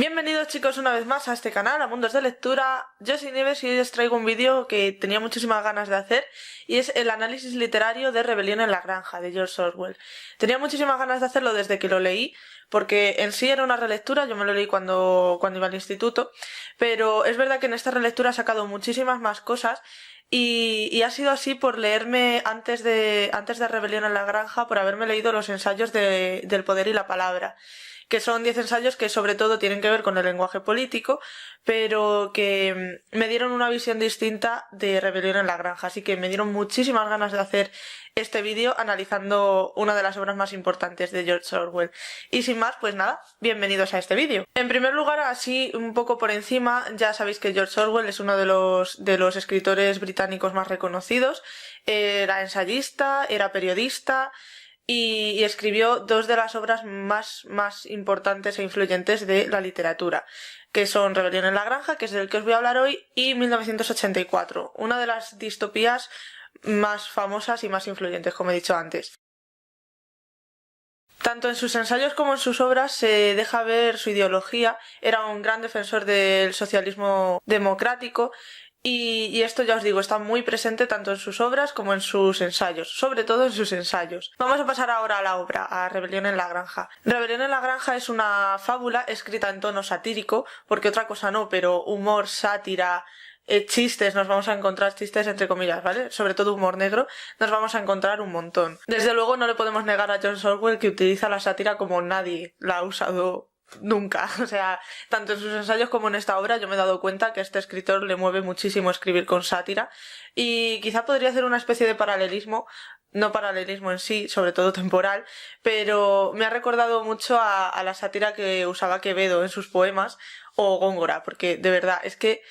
Bienvenidos chicos una vez más a este canal, a Mundos de Lectura. Yo soy Nieves y hoy os traigo un vídeo que tenía muchísimas ganas de hacer y es el análisis literario de Rebelión en la Granja, de George Orwell. Tenía muchísimas ganas de hacerlo desde que lo leí, porque en sí era una relectura, yo me lo leí cuando iba al instituto, pero es verdad que en esta relectura he sacado muchísimas más cosas y ha sido así por leerme antes de Rebelión en la Granja, por haberme leído los ensayos del poder y la palabra, que son 10 ensayos que sobre todo tienen que ver con el lenguaje político, pero que me dieron una visión distinta de Rebelión en la Granja, así que me dieron muchísimas ganas de hacer este vídeo analizando una de las obras más importantes de George Orwell. Y sin más, pues nada, bienvenidos a este vídeo. En primer lugar, así un poco por encima, ya sabéis que George Orwell es uno de los escritores británicos más reconocidos. Era ensayista, era periodista y escribió dos de las obras más importantes e influyentes de la literatura, que son Rebelión en la Granja, que es del que os voy a hablar hoy, y 1984, una de las distopías más famosas y más influyentes, como he dicho antes. Tanto en sus ensayos como en sus obras se deja ver su ideología. Era un gran defensor del socialismo democrático y esto, ya os digo, está muy presente tanto en sus obras como en sus ensayos, sobre todo en sus ensayos. Vamos a pasar ahora a la obra, a Rebelión en la Granja. Rebelión en la Granja es una fábula escrita en tono satírico, porque otra cosa no, pero humor, sátira, chistes, nos vamos a encontrar chistes entre comillas, ¿vale? Sobre todo humor negro, nos vamos a encontrar un montón. Desde luego no le podemos negar a George Orwell que utiliza la sátira como nadie la ha usado nunca. O sea, tanto en sus ensayos como en esta obra yo me he dado cuenta que a este escritor le mueve muchísimo escribir con sátira y quizá podría hacer una especie de paralelismo, no paralelismo en sí, sobre todo temporal, pero me ha recordado mucho a la sátira que usaba Quevedo en sus poemas o Góngora, porque de verdad es que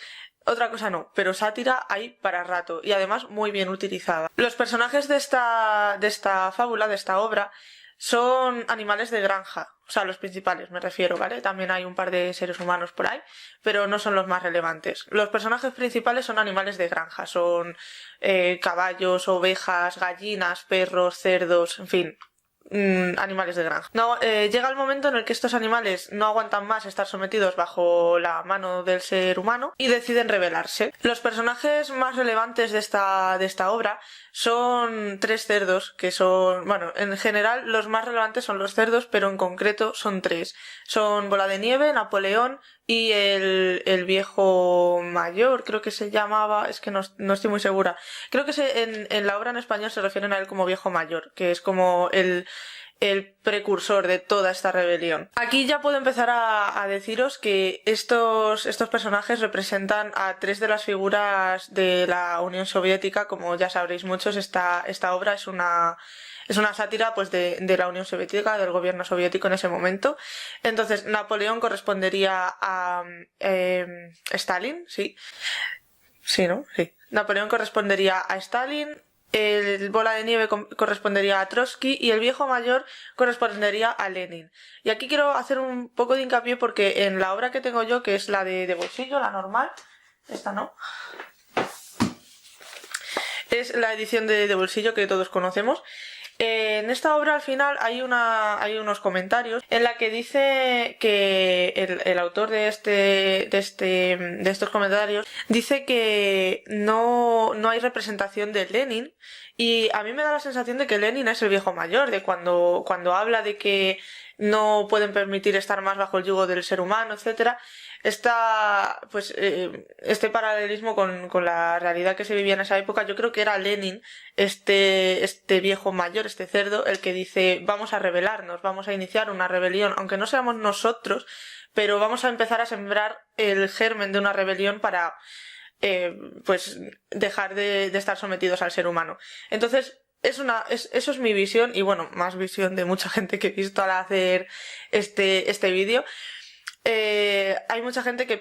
otra cosa no, pero sátira hay para rato y además muy bien utilizada. Los personajes de esta fábula, de esta obra, son animales de granja, o sea, los principales me refiero, ¿vale? También hay un par de seres humanos por ahí, pero no son los más relevantes. Los personajes principales son animales de granja, son caballos, ovejas, gallinas, perros, cerdos, en fin, animales de granja. Llega el momento en el que estos animales no aguantan más estar sometidos bajo la mano del ser humano y deciden rebelarse. Los personajes más relevantes de esta obra son tres cerdos, que son, bueno, en general los más relevantes son los cerdos, pero en concreto son tres. Son Bola de Nieve, Napoleón y el viejo mayor, creo que se llamaba, es que no estoy muy segura. Creo que en la obra en español se refieren a él como viejo mayor, que es como el precursor de toda esta rebelión. Aquí ya puedo empezar a deciros que estos personajes representan a tres de las figuras de la Unión Soviética. Como ya sabréis muchos, esta obra es una sátira pues de la Unión Soviética, del gobierno soviético en ese momento. Entonces, Napoleón correspondería a Stalin, ¿sí? Sí, ¿no? Sí. Napoleón correspondería a Stalin, el Bola de Nieve correspondería a Trotsky y el viejo mayor correspondería a Lenin. Y aquí quiero hacer un poco de hincapié porque en la obra que tengo yo, que es la de bolsillo, la normal, esta no, es la edición de bolsillo que todos conocemos. En esta obra al final hay unos comentarios en la que dice que el autor de estos comentarios dice que no hay representación de Lenin, y a mí me da la sensación de que Lenin es el viejo mayor, de cuando habla de que no pueden permitir estar más bajo el yugo del ser humano, etcétera. Este paralelismo con la realidad que se vivía en esa época, yo creo que era Lenin, este viejo mayor, este cerdo, el que dice vamos a rebelarnos, vamos a iniciar una rebelión, aunque no seamos nosotros, pero vamos a empezar a sembrar el germen de una rebelión para dejar de estar sometidos al ser humano. Entonces, eso es mi visión, y bueno, más visión de mucha gente que he visto al hacer este vídeo. Hay mucha gente que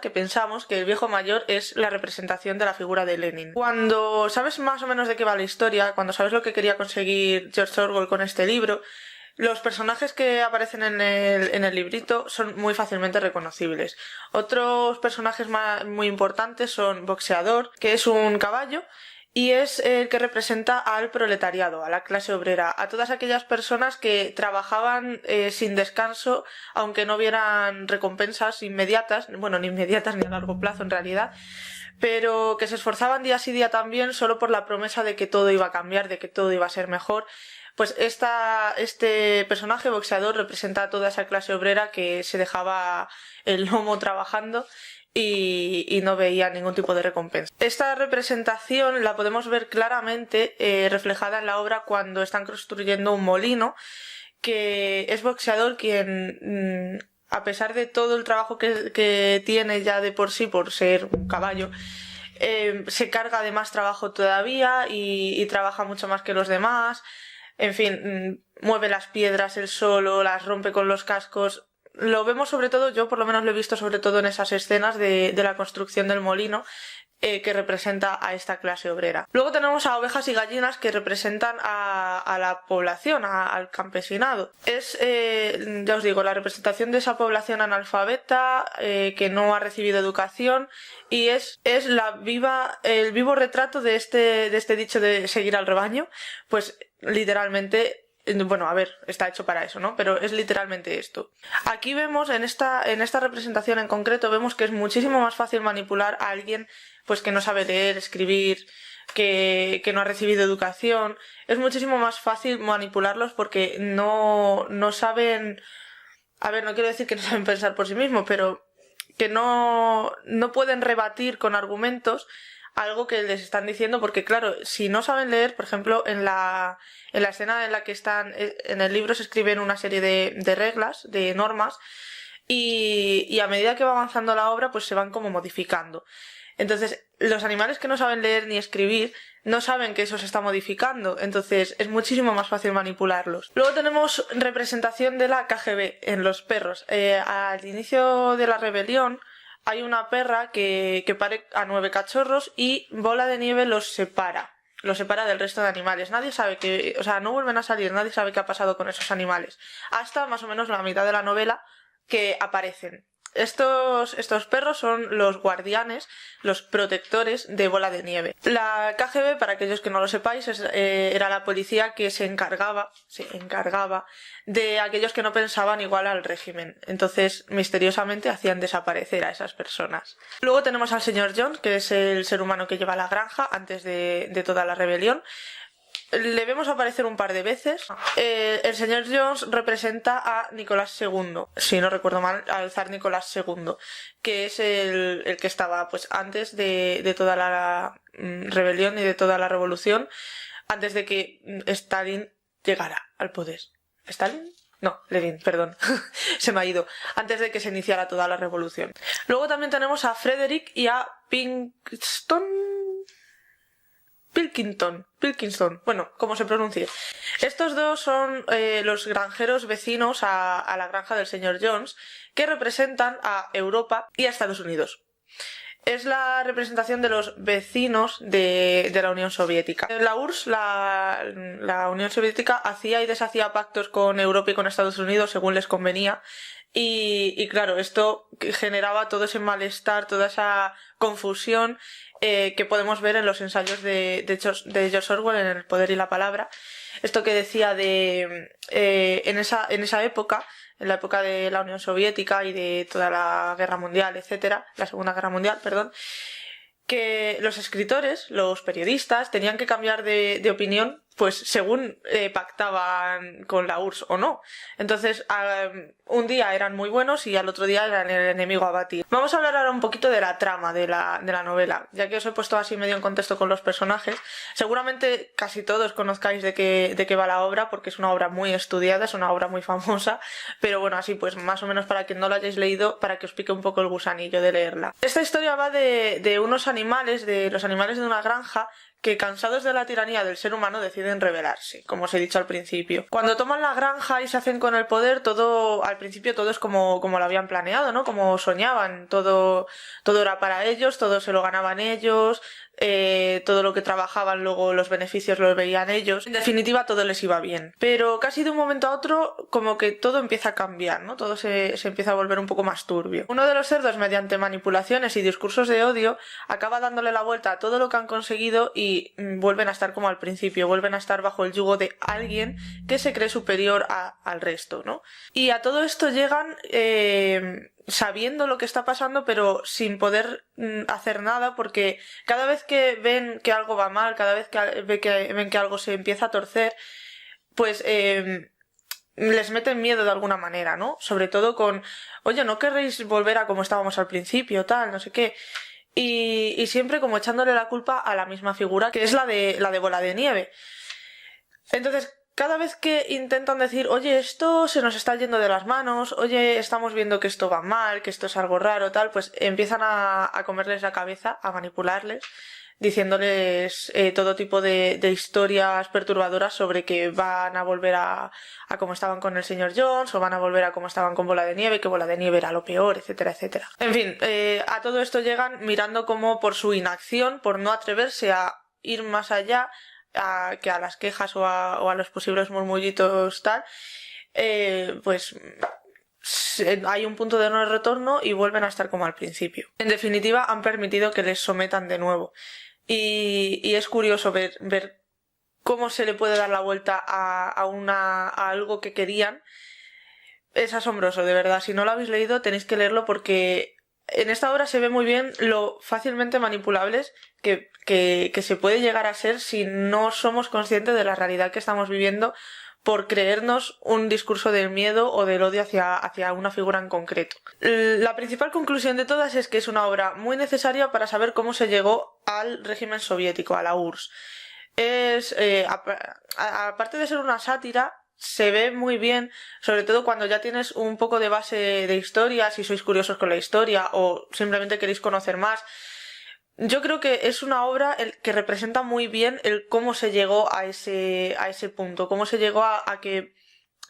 pensamos que el viejo mayor es la representación de la figura de Lenin. Cuando sabes más o menos de qué va la historia, cuando sabes lo que quería conseguir George Orwell con este libro, los personajes que aparecen en el librito son muy fácilmente reconocibles. Otros personajes muy importantes son Boxeador, que es un caballo, y es el que representa al proletariado, a la clase obrera, a todas aquellas personas que trabajaban sin descanso, aunque no vieran recompensas inmediatas, bueno, ni inmediatas ni a largo plazo en realidad, pero que se esforzaban día sí día también solo por la promesa de que todo iba a cambiar, de que todo iba a ser mejor. Pues este personaje boxeador representa a toda esa clase obrera que se dejaba el lomo trabajando y no veía ningún tipo de recompensa. Esta representación la podemos ver claramente reflejada en la obra cuando están construyendo un molino, que es boxeador quien, a pesar de todo el trabajo que tiene ya de por sí por ser un caballo, se carga de más trabajo todavía y trabaja mucho más que los demás. En fin, mueve las piedras él solo, las rompe con los cascos. Lo vemos sobre todo, yo por lo menos lo he visto sobre todo en esas escenas de la construcción del molino, que representa a esta clase obrera. Luego tenemos a ovejas y gallinas que representan a la población, al campesinado. Es, ya os digo, la representación de esa población analfabeta, que no ha recibido educación, y es el vivo retrato de este dicho de seguir al rebaño. Pues literalmente, bueno, a ver, está hecho para eso, ¿no? Pero es literalmente esto. Aquí vemos, en esta representación en concreto, vemos que es muchísimo más fácil manipular a alguien pues que no sabe leer, escribir, que no ha recibido educación. Es muchísimo más fácil manipularlos porque no saben... A ver, no quiero decir que no saben pensar por sí mismos, pero que no pueden rebatir con argumentos algo que les están diciendo, porque claro, si no saben leer, por ejemplo, en la escena en la que están, en el libro se escriben una serie de reglas, de normas, y a medida que va avanzando la obra, pues se van como modificando. Entonces, los animales que no saben leer ni escribir no saben que eso se está modificando, entonces es muchísimo más fácil manipularlos. Luego tenemos representación de la KGB en los perros. Al inicio de la rebelión hay una perra que pare a 9 cachorros y Bola de Nieve los separa del resto de animales. Nadie sabe no vuelven a salir, nadie sabe qué ha pasado con esos animales. Hasta más o menos la mitad de la novela que aparecen. Estos perros son los guardianes, los protectores de Bola de Nieve. La KGB, para aquellos que no lo sepáis, era la policía que se encargaba de aquellos que no pensaban igual al régimen. Entonces, misteriosamente, hacían desaparecer a esas personas. Luego tenemos al señor Jones, que es el ser humano que lleva la granja antes de toda la rebelión. Le vemos aparecer un par de veces. El señor Jones representa a Nicolás II, si no recuerdo mal, al zar Nicolás II, que es el que estaba pues antes de toda la rebelión y de toda la revolución, antes de que Stalin llegara al poder. ¿Stalin? No, Lenin, perdón. Se me ha ido. Antes de que se iniciara toda la revolución. Luego también tenemos a Frederick y a Pilkington, bueno, como se pronuncie. Estos dos son los granjeros vecinos a la granja del señor Jones, que representan a Europa y a Estados Unidos. Es la representación de los vecinos de la Unión Soviética. La URSS, la Unión Soviética, hacía y deshacía pactos con Europa y con Estados Unidos según les convenía. Y claro, esto generaba todo ese malestar, toda esa confusión que podemos ver en los ensayos de George Orwell, en El poder y la palabra. Esto que decía en esa época, en la época de la Unión Soviética y de toda la Guerra Mundial, etcétera, la Segunda Guerra Mundial, perdón, que los escritores, los periodistas, tenían que cambiar de opinión pues según pactaban con la URSS o no. Entonces, un día eran muy buenos y al otro día eran el enemigo a batir. Vamos a hablar ahora un poquito de la trama de la novela, ya que os he puesto así medio en contexto con los personajes. Seguramente casi todos conozcáis de qué va la obra, porque es una obra muy estudiada, es una obra muy famosa, pero bueno, así pues más o menos para quien no la hayáis leído, para que os pique un poco el gusanillo de leerla. Esta historia va de unos animales, de los animales de una granja, que cansados de la tiranía del ser humano deciden rebelarse, como os he dicho al principio. Cuando toman la granja y se hacen con el poder, al principio todo es como lo habían planeado, ¿no? Como soñaban, todo era para ellos, todo se lo ganaban ellos, todo lo que trabajaban, luego los beneficios los veían ellos. En definitiva, todo les iba bien. Pero casi de un momento a otro, como que todo empieza a cambiar, ¿no? Todo se empieza a volver un poco más turbio. Uno de los cerdos, mediante manipulaciones y discursos de odio, acaba dándole la vuelta a todo lo que han conseguido y vuelven a estar como al principio, vuelven a estar bajo el yugo de alguien que se cree superior al resto, ¿no? Y a todo esto llegan sabiendo lo que está pasando, pero sin poder hacer nada, porque cada vez que ven que algo va mal, cada vez que ven que algo se empieza a torcer, pues les meten miedo de alguna manera, ¿no? Sobre todo con, oye, ¿no querréis volver a como estábamos al principio, tal, no sé qué? Y siempre como echándole la culpa a la misma figura, que es la de Bola de Nieve. Entonces, cada vez que intentan decir, oye, esto se nos está yendo de las manos, oye, estamos viendo que esto va mal, que esto es algo raro, tal, pues empiezan a comerles la cabeza, a manipularles, diciéndoles todo tipo de historias perturbadoras sobre que van a volver a como estaban con el señor Jones, o van a volver a como estaban con Bola de Nieve, que Bola de Nieve era lo peor, etcétera, etcétera. En fin, a todo esto llegan mirando como por su inacción, por no atreverse a ir más allá, que a las quejas o a los posibles murmullitos tal, pues hay un punto de no retorno y vuelven a estar como al principio. En definitiva, han permitido que les sometan de nuevo. Y es curioso ver cómo se le puede dar la vuelta a algo que querían. Es asombroso, de verdad. Si no lo habéis leído, tenéis que leerlo, porque en esta obra se ve muy bien lo fácilmente manipulables que se puede llegar a ser si no somos conscientes de la realidad que estamos viviendo por creernos un discurso del miedo o del odio hacia una figura en concreto. La principal conclusión de todas es que es una obra muy necesaria para saber cómo se llegó al régimen soviético, a la URSS. Aparte de ser una sátira, se ve muy bien, sobre todo cuando ya tienes un poco de base de historia, si sois curiosos con la historia o simplemente queréis conocer más. Yo creo que es una obra que representa muy bien el cómo se llegó a ese punto, cómo se llegó a que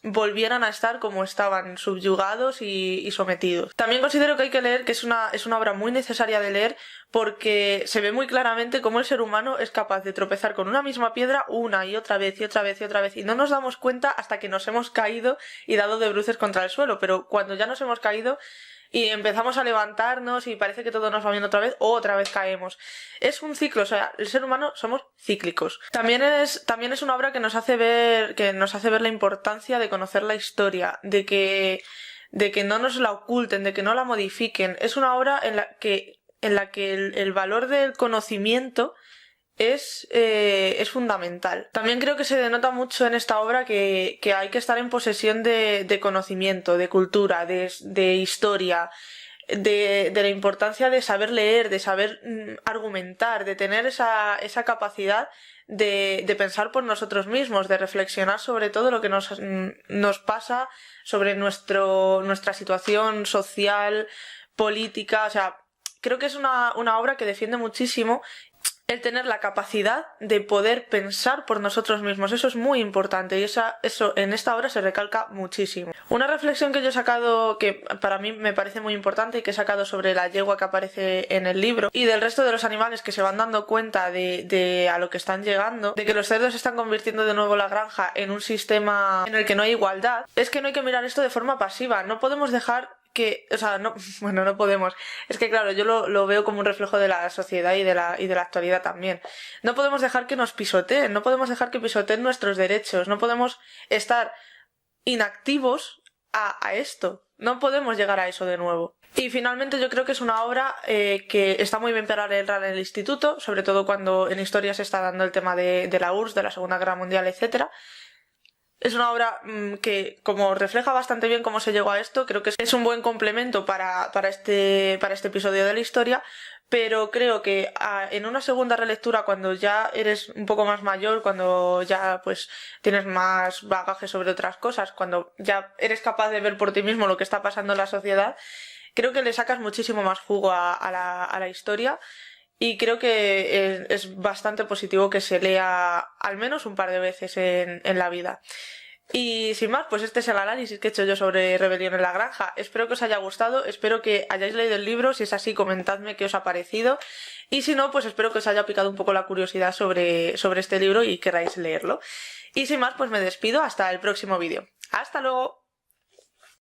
volvieran a estar como estaban, subyugados y sometidos. También considero que hay que leer, que es una obra muy necesaria de leer, porque se ve muy claramente cómo el ser humano es capaz de tropezar con una misma piedra una y otra vez y otra vez y otra vez, y no nos damos cuenta hasta que nos hemos caído y dado de bruces contra el suelo, pero cuando ya nos hemos caído y empezamos a levantarnos y parece que todo nos va bien otra vez caemos. Es un ciclo, o sea, el ser humano somos cíclicos. También es una obra que nos hace ver la importancia de conocer la historia, de que no nos la oculten, de que no la modifiquen. Es una obra en la que el valor del conocimiento es fundamental. También creo que se denota mucho en esta obra que hay que estar en posesión de conocimiento, de cultura, de historia, de la importancia de saber leer, de saber argumentar, de tener esa capacidad de pensar por nosotros mismos, de reflexionar sobre todo lo que nos pasa, sobre nuestra situación social, política. O sea, creo que es una obra que defiende muchísimo el tener la capacidad de poder pensar por nosotros mismos. Eso es muy importante y eso en esta obra se recalca muchísimo. Una reflexión que yo he sacado, que para mí me parece muy importante y que he sacado sobre la yegua que aparece en el libro y del resto de los animales que se van dando cuenta de a lo que están llegando, de que los cerdos están convirtiendo de nuevo la granja en un sistema en el que no hay igualdad, es que no hay que mirar esto de forma pasiva. No podemos dejar no podemos. Es que claro, yo lo veo como un reflejo de la sociedad y de la actualidad también. No podemos dejar que nos pisoteen, no podemos dejar que pisoteen nuestros derechos, no podemos estar inactivos a esto. No podemos llegar a eso de nuevo. Y finalmente yo creo que es una obra que está muy bien para leerla en el instituto, sobre todo cuando en historia se está dando el tema de la URSS, de la Segunda Guerra Mundial, etcétera. Es una obra que, como refleja bastante bien cómo se llegó a esto, creo que es un buen complemento para este episodio de la historia, pero creo que en una segunda relectura, cuando ya eres un poco más mayor, cuando ya pues tienes más bagaje sobre otras cosas, cuando ya eres capaz de ver por ti mismo lo que está pasando en la sociedad, creo que le sacas muchísimo más jugo a la historia. Y creo que es bastante positivo que se lea al menos un par de veces en la vida. Y sin más, pues este es el análisis que he hecho yo sobre Rebelión en la Granja. Espero que os haya gustado, espero que hayáis leído el libro, si es así comentadme qué os ha parecido y si no, pues espero que os haya picado un poco la curiosidad sobre este libro y queráis leerlo. Y sin más, pues me despido hasta el próximo vídeo. ¡Hasta luego!